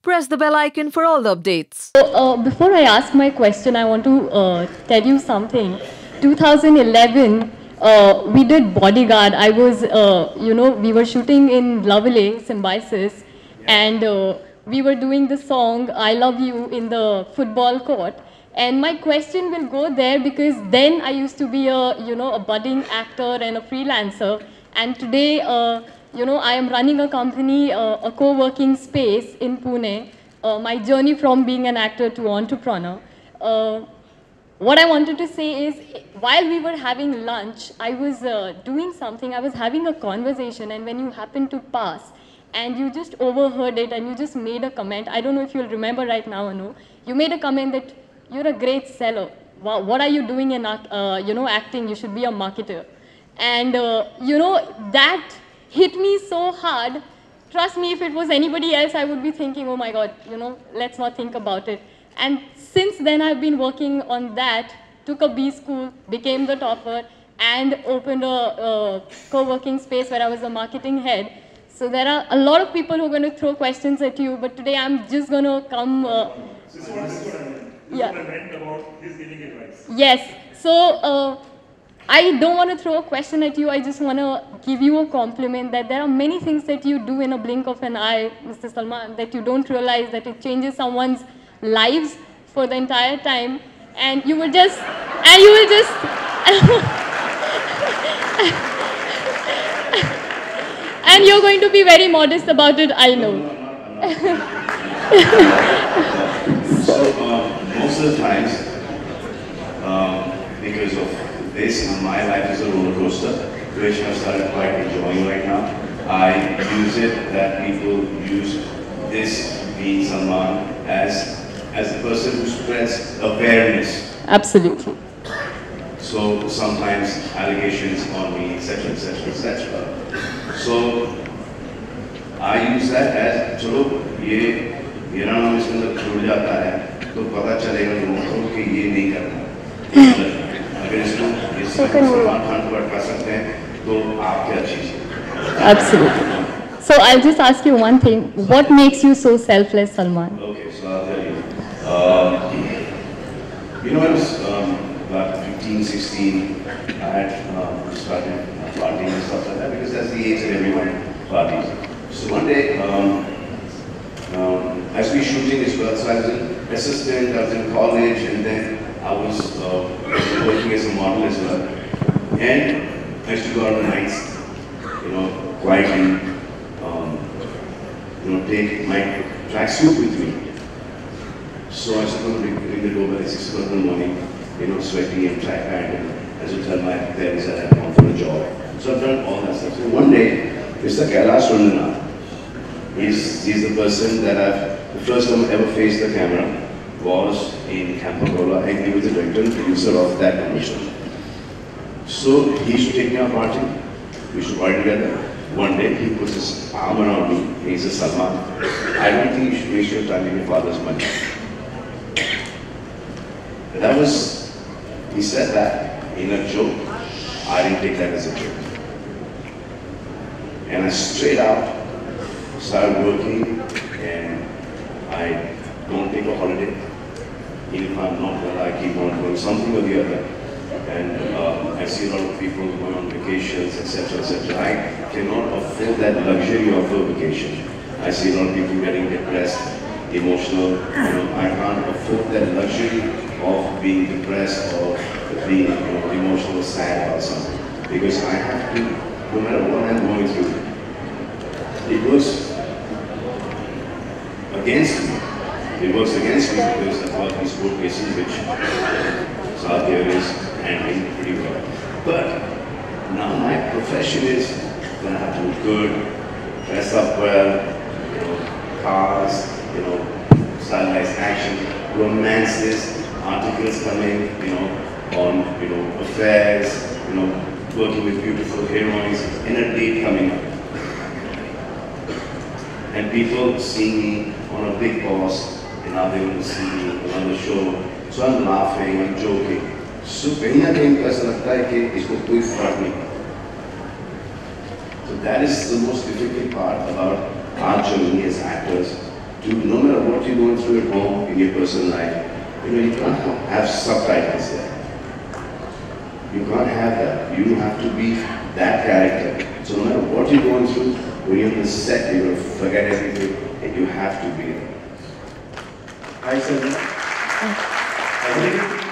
press the bell icon for all the updates. So, before I ask my question, I want to tell you something. 2011, we did Bodyguard. I was, we were shooting in Lovely, Symbiosis, and we were doing the song I Love You in the football court. And my question will go there because then I used to be a budding actor and a freelancer. And today, I am running a company, a co-working space in Pune. My journey from being an actor to entrepreneur. What I wanted to say is, while we were having lunch, I was doing something, I was having a conversation, and when you happened to pass, and you just overheard it, and you just made a comment, I don't know if you'll remember right now or no, you made a comment that you're a great seller. Wow, what are you doing in acting? You should be a marketer. And that hit me so hard. Trust me, if it was anybody else, I would be thinking, oh my God, let's not think about it. And since then, I've been working on that, took a B school, became the topper, and opened a co-working space where I was the marketing head. So there are a lot of people who are going to throw questions at you, but today I'm just going to come... yeah. About his giving advice. Yes. So I don't want to throw a question at you. I just want to give you a compliment that there are many things that you do in a blink of an eye, Mr. Salman, that you don't realize that it changes someone's lives for the entire time. And you will just, and you're going to be very modest about it, I know. Most of the times, because of this, my life is a roller coaster, which I've started quite enjoying right now. I use it that people use this, being Salman, as the person who spreads awareness. Absolutely. So sometimes allegations on me, etc., etc., etc. So I use that as, चलो ये मेरा नाम इसके अंदर जुड़ जाता है, तो पता चलेगा लोगों को कि ये नहीं करना। अगर इसको इस सलमान खान को अटका सकते हैं, तो आप क्या चीज़ है? Absolutely. So I'll just ask you one thing. What makes you so selfless, Salman? Okay, so I'll tell you. I was about 15, 16. I had started partying and stuff like that because that's the age that everyone parties. So one day, I was shooting as well. So I was an assistant, I was in college, and then I was working as a model as well. And I used to go out on nights, quietly, take my tracksuit with me. So I was supposed to be ring the door by 6 o'clock in the morning, sweaty and track pant, and I should tell my parents that I've gone for a job. So I've done all that stuff. So one day, Mr. Kailash Randana, he's the person that the first time I ever faced the camera was in Campacola, and he was the director and producer of that commercial. So he used to take me out partying. We used to party together. One day he puts his arm around me and he says, Salman, I don't think you should waste your time in your father's money. He said that in a joke. I didn't take that as a joke. And I straight out started working, and I don't take a holiday. Even if I'm not well, I keep on doing something or the other. And I see a lot of people going on vacations, etc., etc. I cannot afford that luxury of a vacation. I see a lot of people getting depressed, emotional. I can't afford that luxury of being depressed or being emotional or sad about something. Because I have to, no matter what I'm going through, it works against me. It works against me because I've got these court cases which South here is handling pretty well. But now my profession is that I have to look good, dress up well, cars, stylized action, romances, articles coming, on, affairs, working with beautiful heroines, and a date coming up. And people see me on a big boss, and now they want to see me on the show. So I'm laughing, I'm joking. So कहीं ना कहीं ऐसा लगता है कि इसको कोई फर्क नहीं पड़ता. So that is the most difficult part about our journey as actors, to no matter what you're going through at home, in your personal life, you can't have subtitles there. You can't have that. You have to be that character. So no matter what you're going through, when you're on the set, you're going to forget everything, and you have to be there. Hi, sir.